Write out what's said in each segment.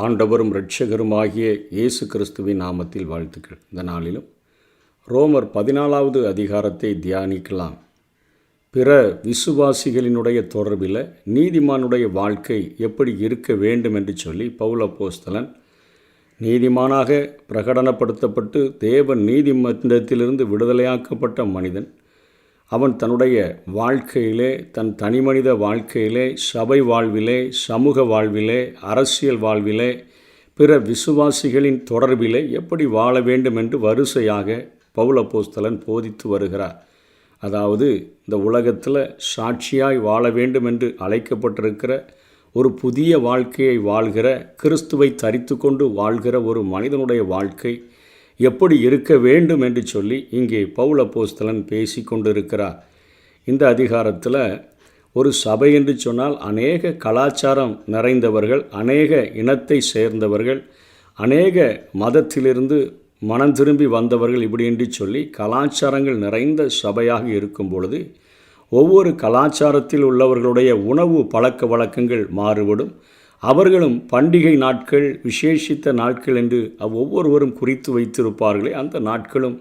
ஆண்டவரும் இரட்சகருமாகிய இயேசு கிறிஸ்துவின் நாமத்தில் வாழ்த்துக்கள். இந்த நாளிலும் ரோமர் 14வது அதிகாரத்தை தியானிக்கலாம். பிற விசுவாசிகளினுடைய தொடர்பில் நீதிமானுடைய வாழ்க்கை எப்படி இருக்க வேண்டும் என்று சொல்லி பவுல் அப்போஸ்தலன் நீதிமானாக பிரகடனப்படுத்தப்பட்டு தேவன் நீதிமன்றத்திலிருந்து விடுதலையாக்கப்பட்ட மனிதன் அவன் தன்னுடைய வாழ்க்கையிலே, தன் தனிமனித வாழ்க்கையிலே, சபை வாழ்விலே, சமூக வாழ்விலே, அரசியல் வாழ்விலே, பிற விசுவாசிகளின் தொடர்பிலே எப்படி வாழ வேண்டும் என்று வரிசையாக பவுல் அப்போஸ்தலன் போதித்து வருகிறார். அதாவது இந்த உலகத்தில் சாட்சியாய் வாழ வேண்டும் என்று அழைக்கப்பட்டிருக்கிற ஒரு புதிய வாழ்க்கையை வாழ்கிற, கிறிஸ்துவை தரித்து கொண்டு வாழ்கிற ஒரு மனிதனுடைய வாழ்க்கை எப்படி இருக்க வேண்டும் என்று சொல்லி இங்கே பவுல் அப்போஸ்தலன் பேசி கொண்டிருக்கிறார். இந்த அதிகாரத்தில் ஒரு சபை என்று சொன்னால் அநேக கலாச்சாரம் நிறைந்தவர்கள், அநேக இனத்தை சேர்ந்தவர்கள், அநேக மதத்திலிருந்து மனம் திரும்பி வந்தவர்கள், இப்படி என்று சொல்லி கலாச்சாரங்கள் நிறைந்த சபையாக இருக்கும் பொழுது ஒவ்வொரு கலாச்சாரத்தில் உள்ளவர்களுடைய உணவு பழக்க வழக்கங்கள் மாறுபடும். அவர்களும் பண்டிகை நாட்கள், விசேஷித்த நாட்கள் என்று ஒவ்வொருவரும் குறித்து வைத்திருப்பார்களே, அந்த நாட்களும்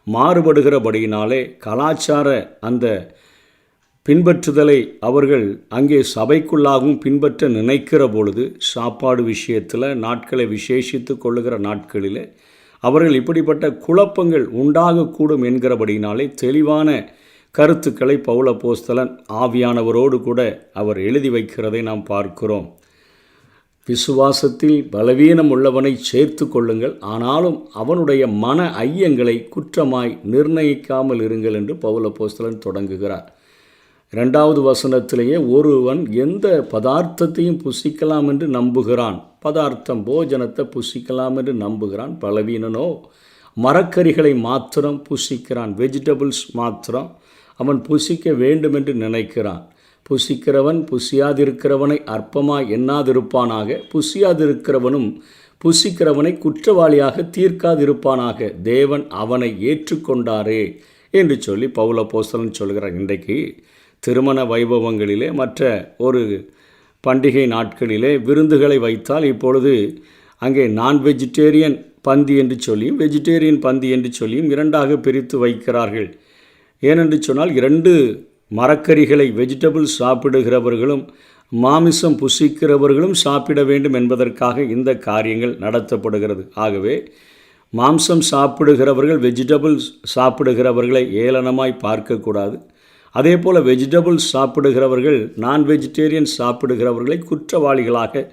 மாறுபடுகிறபடியினாலே கலாச்சார அந்த பின்பற்றுதலை அவர்கள் அங்கே சபைக்குள்ளாகவும் பின்பற்ற நினைக்கிற பொழுது, சாப்பாடு விஷயத்தில் நாட்களை விசேஷித்து கொள்ளுகிற நாட்களில் அவர்கள் இப்படிப்பட்ட குழப்பங்கள் உண்டாகக்கூடும் என்கிறபடியினாலே தெளிவான கருத்துக்களை பவுல் அப்போஸ்தலன் ஆவியானவரோடு கூட அவர் எழுதி வைக்கிறதை நாம் பார்க்கிறோம். விசுவாசத்தில் பலவீனம் உள்ளவனை சேர்த்து கொள்ளுங்கள், ஆனாலும் அவனுடைய மன ஐயங்களை குற்றமாய் நிர்ணயிக்காமல் இருங்கள் என்று பவுல் அப்போஸ்தலன் தொடங்குகிறார். 2வது வசனத்திலேயே ஒருவன் எந்த பதார்த்தத்தையும் புசிக்கலாம் என்று நம்புகிறான், போஜனத்தை புசிக்கலாம் என்று நம்புகிறான். பலவீனனோ மரக்கறிகளை மாத்திரம் புசிக்கிறான், வெஜிடபிள்ஸ் மாத்திரம் அவன் புசிக்க வேண்டும் என்று நினைக்கிறான். புசிக்கிறவன் புசியாதிருக்கிறவனை அற்பமாய் எண்ணாதிருப்பானாக, புசியாதிருக்கிறவனும் புசிக்கிறவனை குற்றவாளியாக தீர்க்காதிருப்பானாக, தேவன் அவனை ஏற்றுக்கொண்டாரே என்று சொல்லி பவுல் அப்போஸ்தலன் சொல்கிறார். இன்றைக்கு திருமண வைபவங்களிலே, மற்ற ஒரு பண்டிகை நாட்களிலே விருந்துகளை வைத்தால் இப்பொழுது அங்கே நான் வெஜிடேரியன் பந்தி என்று சொல்லியும் வெஜிடேரியன் பந்தி என்று சொல்லியும் இரண்டாக பிரித்து வைக்கிறார்கள். ஏனென்று சொன்னால் 2 மரக்கறிகளை வெஜிடபிள்ஸ் சாப்பிடுகிறவர்களும் மாமிசம் புசிக்கிறவர்களும் சாப்பிட வேண்டும் என்பதற்காக இந்த காரியங்கள் நடத்தப்படுகிறது. ஆகவே மாம்சம் சாப்பிடுகிறவர்கள் வெஜிடபிள்ஸ் சாப்பிடுகிறவர்களை ஏளனமாய் பார்க்கக்கூடாது. அதே போல் வெஜிடபிள்ஸ் சாப்பிடுகிறவர்கள் நான் வெஜிடேரியன் சாப்பிடுகிறவர்களை குற்றவாளிகளாக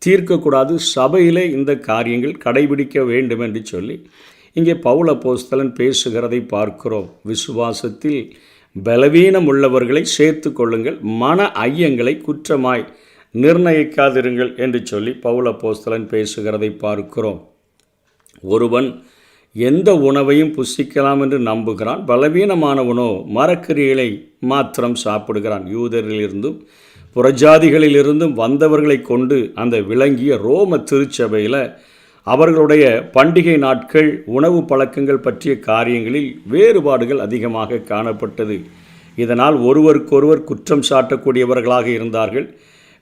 தீர்க்கக்கூடாது. சபையிலே இந்த காரியங்கள் கடைபிடிக்க வேண்டும் என்று சொல்லி இங்கே பவுல் அப்போஸ்தலன் பேசுகிறதை பார்க்கிறோம். விசுவாசத்தில் பலவீனம் உள்ளவர்களை சேர்த்து கொள்ளுங்கள், மன ஐயங்களை குற்றமாய் நிர்ணயிக்காதிருங்கள் என்று சொல்லி பவுல் அப்போஸ்தலன் பேசுகிறதை பார்க்கிறோம். ஒருவன் எந்த உணவையும் புசிக்கலாம் என்று நம்புகிறான், பலவீனமானவனோ மரக்கறிகளை மாத்திரம் சாப்பிடுகிறான். யூதரிலிருந்தும் புறஜாதிகளிலிருந்தும் வந்தவர்களை கொண்டு அந்த விளங்கிய ரோம திருச்சபையில் அவர்களுடைய பண்டிகை நாட்கள், உணவு பழக்கங்கள் பற்றிய காரியங்களில் வேறுபாடுகள் அதிகமாக காணப்பட்டது. இதனால் ஒருவருக்கொருவர் குற்றம் சாட்டக்கூடியவர்களாக இருந்தார்கள்.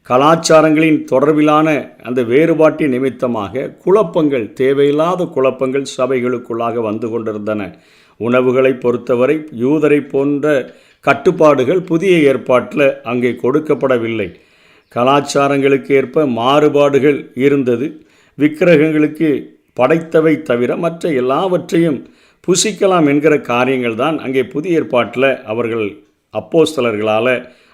கலாச்சாரங்களின் தொடர்பிலான அந்த வேறுபாட்டின் நிமித்தமாக குழப்பங்கள், தேவையில்லாத குழப்பங்கள் சபைகளுக்குள்ளாக வந்து கொண்டிருந்தன. உணவுகளை பொறுத்தவரை யூதரை போன்ற கட்டுப்பாடுகள் புதிய ஏற்பாட்டில் அங்கே கொடுக்கப்படவில்லை. கலாச்சாரங்களுக்கு ஏற்ப மாறுபாடுகள் இருந்தது. விக்கிரகங்களுக்கு படைத்தவை தவிர மற்ற எல்லாவற்றையும் புசிக்கலாம் என்கிற காரியங்கள் தான் அங்கே புதிய ஏற்பாட்டில் அவர்கள் அப்போஸ்தலர்களால்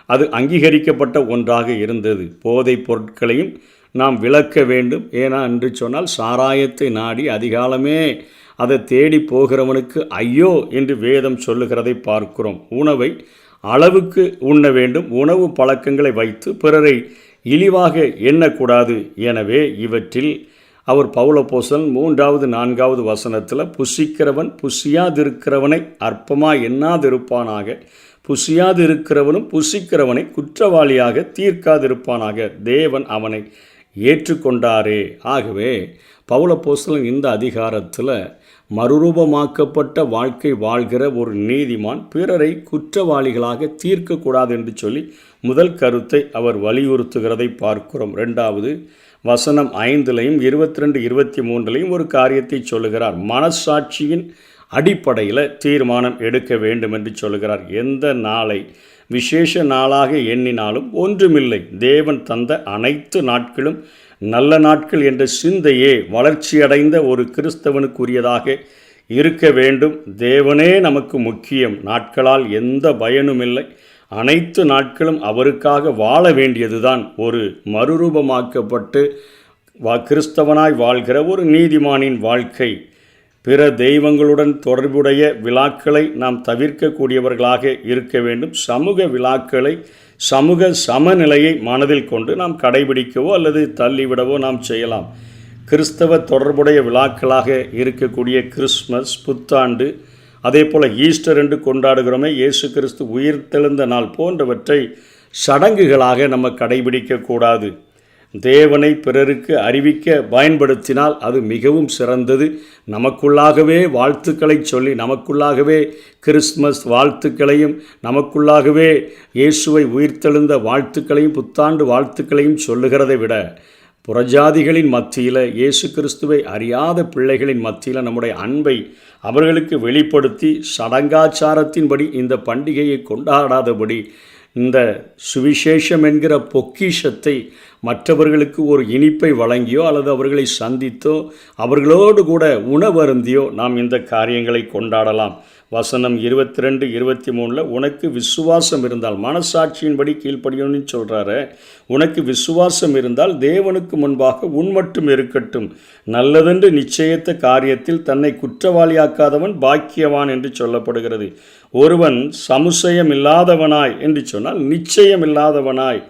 அது அங்கீகரிக்கப்பட்ட ஒன்றாக இருந்தது. போதைப் பொருட்களையும் நாம் விலக்க வேண்டும். ஏன்னா என்று சொன்னால் சாராயத்தை நாடி அதிகாலமே அதை தேடி போகிறவனுக்கு ஐயோ என்று வேதம் சொல்லுகிறதை பார்க்கிறோம். உணவை அளவுக்கு உண்ண வேண்டும். உணவு பழக்கங்களை வைத்து பிறரை இழிவாக எண்ணக்கூடாது. எனவே இவற்றில் அவர் பவுல் அப்போஸ்தலன் 3வது 4வது வசனத்தில் புசிக்கிறவன் புசியாதிருக்கிறவனை அற்பமாய் எண்ணாதிருப்பானாக, புசியாதிருக்கிறவனும் புசிக்கிறவனை குற்றவாளியாக தீர்க்காதிருப்பானாக, தேவன் அவனை ஏற்றுக்கொண்டாரே. ஆகவே பவுல் அப்போஸ்தலன் இந்த அதிகாரத்தில் மறுரூபமாக்கப்பட்ட வாழ்க்கை வாழ்கிற ஒரு நீதிமான் பிறரை குற்றவாளிகளாக தீர்க்கக்கூடாது என்று சொல்லி முதல் கருத்தை அவர் வலியுறுத்துகிறதை பார்க்கிறோம். 2வது, வசனம் 5லையும் 22, 23லையும் ஒரு காரியத்தை சொல்லுகிறார். மனசாட்சியின் அடிப்படையில் தீர்மானம் எடுக்க வேண்டும் என்று சொல்லுகிறார். எந்த நாளை விசேஷ நாளாக எண்ணினாலும் ஒன்றுமில்லை. தேவன் தந்த அனைத்து நாட்களும் நல்ல நாட்கள் என்ற சிந்தையே வளர்ச்சியடைந்த ஒரு கிறிஸ்தவனுக்குரியதாக இருக்க வேண்டும். தேவனே நமக்கு முக்கியம். நாட்களால் எந்த பயனும் இல்லை. அனைத்து நாட்களும் அவருக்காக வாழ வேண்டியதுதான். ஒரு மறுரூபமாக்கப்பட்டு கிறிஸ்தவனாய் வாழ்கிற ஒரு நீதிமானின் வாழ்க்கை. பிற தெய்வங்களுடன் தொடர்புடைய விழாக்களை நாம் தவிர்க்கக்கூடியவர்களாக இருக்க வேண்டும். சமூக விழாக்களை, சமூக சமநிலையை மனதில் கொண்டு நாம் கடைபிடிக்கவோ அல்லது தள்ளிவிடவோ நாம் செய்யலாம். கிறிஸ்தவ தொடர்புடைய விழாக்களாக இருக்கக்கூடிய கிறிஸ்மஸ், புத்தாண்டு, அதே போல் ஈஸ்டர் என்று கொண்டாடுகிறோமே, இயேசு கிறிஸ்து உயிர்த்தெழுந்த நாள் போன்றவற்றை சடங்குகளாக நம்ம கடைபிடிக்கக்கூடாது. தேவனை பிறருக்கு அறிவிக்க பயன்படுத்தினால் அது மிகவும் சிறந்தது. நமக்குள்ளாகவே வாழ்த்துக்களை சொல்லி, நமக்குள்ளாகவே கிறிஸ்மஸ் வாழ்த்துக்களையும், நமக்குள்ளாகவே இயேசுவை உயிர்த்தெழுந்த வாழ்த்துக்களையும், புத்தாண்டு வாழ்த்துக்களையும் சொல்லுகிறதை விட, புறஜாதிகளின் மத்தியில், இயேசு கிறிஸ்துவை அறியாத பிள்ளைகளின் மத்தியில் நம்முடைய அன்பை அவர்களுக்கு வெளிப்படுத்தி, சடங்காச்சாரத்தின்படி இந்த பண்டிகையை கொண்டாடாதபடி இந்த சுவிசேஷம் என்கிற பொக்கிஷத்தை மற்றவர்களுக்கு ஒரு இனிப்பை வழங்கியோ அல்லது அவர்களை சந்தித்தோ அவர்களோடு கூட உணவருந்தியோ நாம் இந்த காரியங்களை கொண்டாடலாம். வசனம் 22, 23 உனக்கு விசுவாசம் இருந்தால், மனசாட்சியின்படி கீழ்ப்படியணும்னு சொல்கிறாரு. உனக்கு விசுவாசம் இருந்தால் தேவனுக்கு முன்பாக உன் மட்டும் இருக்கட்டும். நல்லதென்று நிச்சயித்த காரியத்தில் தன்னை குற்றவாளியாக்காதவன் பாக்கியவான் என்று சொல்லப்படுகிறது. ஒருவன் சமுசயம் இல்லாதவனாய் என்று சொன்னால் நிச்சயம் இல்லாதவனாய்,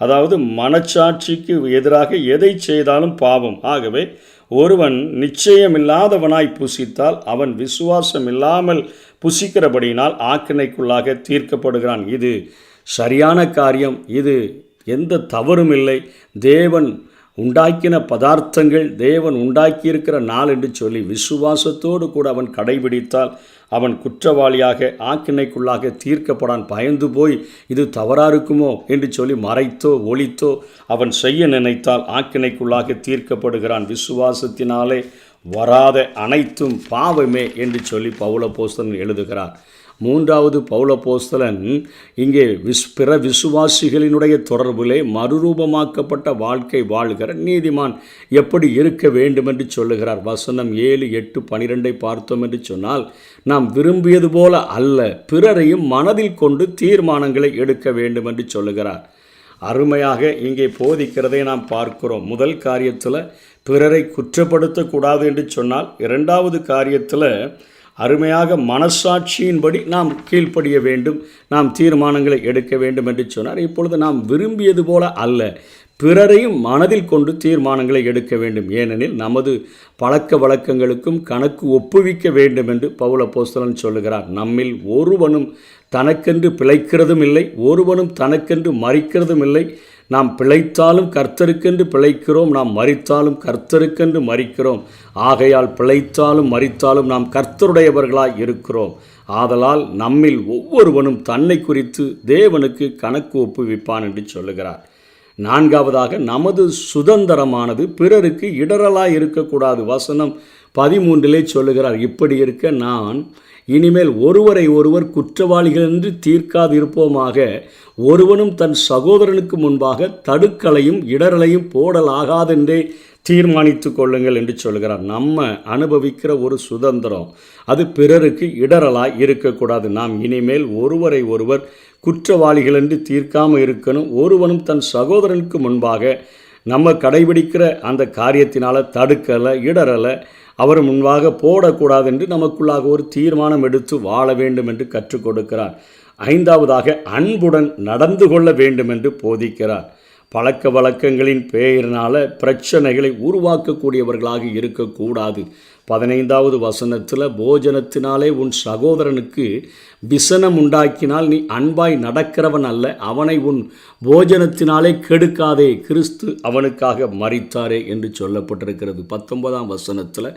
அதாவது மனச்சாட்சிக்கு எதிராக எதை செய்தாலும் பாவம். ஆகவே ஒருவன் நிச்சயமில்லாதவனாய் புசித்தால் அவன் விசுவாசம் இல்லாமல் புசிக்கிறபடியினால் ஆக்கினைக்குள்ளாக தீர்க்கப்படுகிறான். இது சரியான காரியம். இது எந்த தவறும் இல்லை. தேவன் உண்டாக்கின பதார்த்தங்கள் தேவன் உண்டாக்கியிருக்கிற நாள் என்று சொல்லி விசுவாசத்தோடு கூட அவன் கடைபிடித்தால் அவன் குற்றவாளியாக ஆக்கினைக்குள்ளாக தீர்க்கப்படான். பயந்து போய் இது தவறாக இருக்குமோ என்று சொல்லி மறைத்தோ ஒளித்தோ அவன் செய்ய நினைத்தால் ஆக்கினைக்குள்ளாக தீர்க்கப்படுகிறான். விசுவாசத்தினாலே வராத அனைத்தும் பாவமே என்று சொல்லி பவுலப்போஸ்தலன் எழுதுகிறார். மூன்றாவது பவுலப்போஸ்தலன் இங்கே பிற விசுவாசிகளினுடைய தொடர்பிலே மறுரூபமாக்கப்பட்ட வாழ்க்கை வாழ்கிற நீதிமான் எப்படி இருக்க வேண்டும் என்று சொல்லுகிறார். வசனம் 7, 8, 12 பார்த்தோம் என்று சொன்னால், நாம் விரும்பியது போல அல்ல, பிறரையும் மனதில் கொண்டு தீர்மானங்களை எடுக்க வேண்டும் என்று சொல்லுகிறார். அருமையாக இங்கே போதிக்கிறதை நாம் பார்க்கிறோம். முதல் காரியத்தில் பிறரை குற்றப்படுத்தக்கூடாது என்று சொன்னால், இரண்டாவது காரியத்தில் அருமையாக மனசாட்சியின்படி நாம் கீழ்ப்படிய வேண்டும், நாம் தீர்மானங்களை எடுக்க வேண்டும் என்று சொன்னார். இப்பொழுது நாம் விரும்பியது போல அல்ல, பிறரையும் மனதில் கொண்டு தீர்மானங்களை எடுக்க வேண்டும். ஏனெனில் நமது பழக்க வழக்கங்களுக்கும் கணக்கு ஒப்புவிக்க வேண்டும் என்று பவுலப்போஸ்தலன் சொல்லுகிறார். நம்மில் ஒருவனும் தனக்கென்று பிழைக்கிறதும் இல்லை, ஒருவனும் தனக்கென்று மரிக்கிறதும் இல்லை. நாம் பிழைத்தாலும் கர்த்தருக்கென்று பிழைக்கிறோம், நாம் மரித்தாலும் கர்த்தருக்கென்று மரிக்கிறோம். ஆகையால் பிழைத்தாலும் மரித்தாலும் நாம் கர்த்தருடையவர்களாய் இருக்கிறோம். ஆதலால் நம்மில் ஒவ்வொருவனும் தன்னை குறித்து தேவனுக்கு கணக்கு ஒப்புவிப்பான் என்று சொல்லுகிறார். நான்காவதாக, நமது சுதந்திரமானது பிறருக்கு இடரலாய் இருக்கக்கூடாது. வசனம் 13 சொல்லுகிறார், இப்படி இருக்க நான் இனிமேல் ஒருவரை ஒருவர் குற்றவாளிகள் என்று தீர்க்காதிருப்போமாக, ஒருவனும் தன் சகோதரனுக்கு முன்பாக தடுக்கலையும் இடரலையும் போடலாகாதென்றே தீர்மானித்து கொள்ளுங்கள் என்று சொல்கிறார். நம்ம அனுபவிக்கிற ஒரு சுதந்திரம் அது பிறருக்கு இடரலாய் இருக்கக்கூடாது. நாம் இனிமேல் ஒருவரை ஒருவர் குற்றவாளிகள் என்று தீர்க்காமல் இருக்கணும். ஒருவனும் தன் சகோதரனுக்கு முன்பாக நம்ம கடைபிடிக்கிற அந்த காரியத்தினால் தடுக்கலை இடரலை அவர் முன்பாக போடக்கூடாது என்று நமக்குள்ளாக ஒரு தீர்மானம் எடுத்து வாழ வேண்டும் என்று கற்றுக் கொடுக்கிறார். ஐந்தாவதாக, அன்புடன் நடந்து கொள்ள வேண்டும் என்று போதிக்கிறார். பழக்க வழக்கங்களின் பெயரினால் பிரச்சனைகளை உருவாக்கக்கூடியவர்களாக இருக்கக்கூடாது. 15வது வசனத்தில், போஜனத்தினாலே உன் சகோதரனுக்கு விசனம் உண்டாக்கினால் நீ அன்பாய் நடக்கிறவன் அல்ல, அவனை உன் போஜனத்தினாலே கெடுக்காதே, கிறிஸ்து அவனுக்காக மரித்தாரே என்று சொல்லப்பட்டிருக்கிறது. 19ஆம் வசனத்தில்,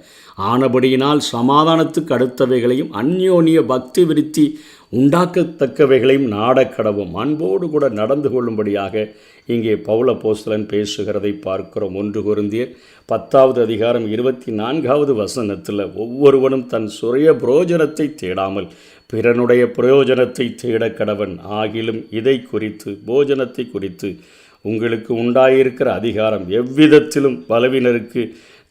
ஆனபடியினால் சமாதானத்துக்கு அடுத்தவைகளையும் அந்யோன்ய பக்தி விருத்தி உண்டாக்கத்தக்கவைகளையும் நாடக்கடவும் அன்போடு கூட நடந்து கொள்ளும்படியாக இங்கே பவுல் அப்போஸ்தலன் பேசுகிறதை பார்க்கிறோம். 1 கொரிந்தியர் 10வது அதிகாரம் 24வது வசனத்தில், ஒவ்வொருவனும் தன் சுய புரோஜனத்தை தேடாமல் பிறனுடைய பிரயோஜனத்தை தேடக்கடவன். ஆகிலும் இதை குறித்து, போஜனத்தை குறித்து உங்களுக்கு உண்டாயிருக்கிற அதிகாரம் எவ்விதத்திலும் பலவினருக்கு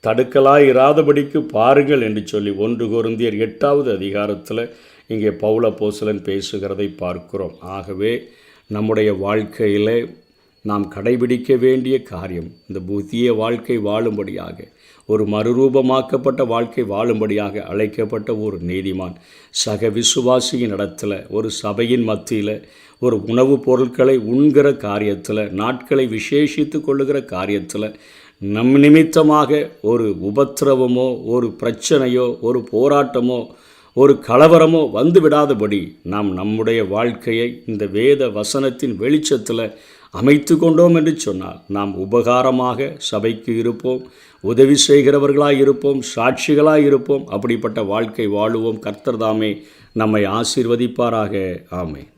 தடுக்கலாயிராதபடிக்கு பாருங்கள் என்று சொல்லி 1 கொரிந்தியர் 8வது அதிகாரத்தில் இங்கே பவுல் அப்போஸ்தலன் பேசுகிறதை பார்க்கிறோம். ஆகவே நம்முடைய வாழ்க்கையில் நாம் கடைபிடிக்க வேண்டிய காரியம், இந்த புதிய வாழ்க்கை வாழும்படியாக, ஒரு மறுரூபமாக்கப்பட்ட வாழ்க்கை வாழும்படியாக அழைக்கப்பட்ட ஒரு நீதிமான் சக விசுவாசியின் இடத்துல, ஒரு சபையின் மத்தியில், ஒரு உணவுப் பொருட்களை உண்கிற காரியத்தில், நாட்களை விசேஷித்து கொள்ளுகிற காரியத்தில் நம் நிமித்தமாக ஒரு உபத்திரவமோ, ஒரு பிரச்சனையோ, ஒரு போராட்டமோ, ஒரு கலவரமோ வந்து விடாதபடி நாம் நம்முடைய வாழ்க்கையை இந்த வேத வசனத்தின் வெளிச்சத்தில் அமைத்து கொண்டோம் என்று சொன்னால் நாம் உபகாரமாக சபைக்கு இருப்போம், உதவி செய்கிறவர்களாக இருப்போம், சாட்சிகளாக இருப்போம். அப்படிப்பட்ட வாழ்க்கை வாழுவோம். கர்த்தர் தாமே நம்மை ஆசீர்வதிப்பாராக. ஆமென்.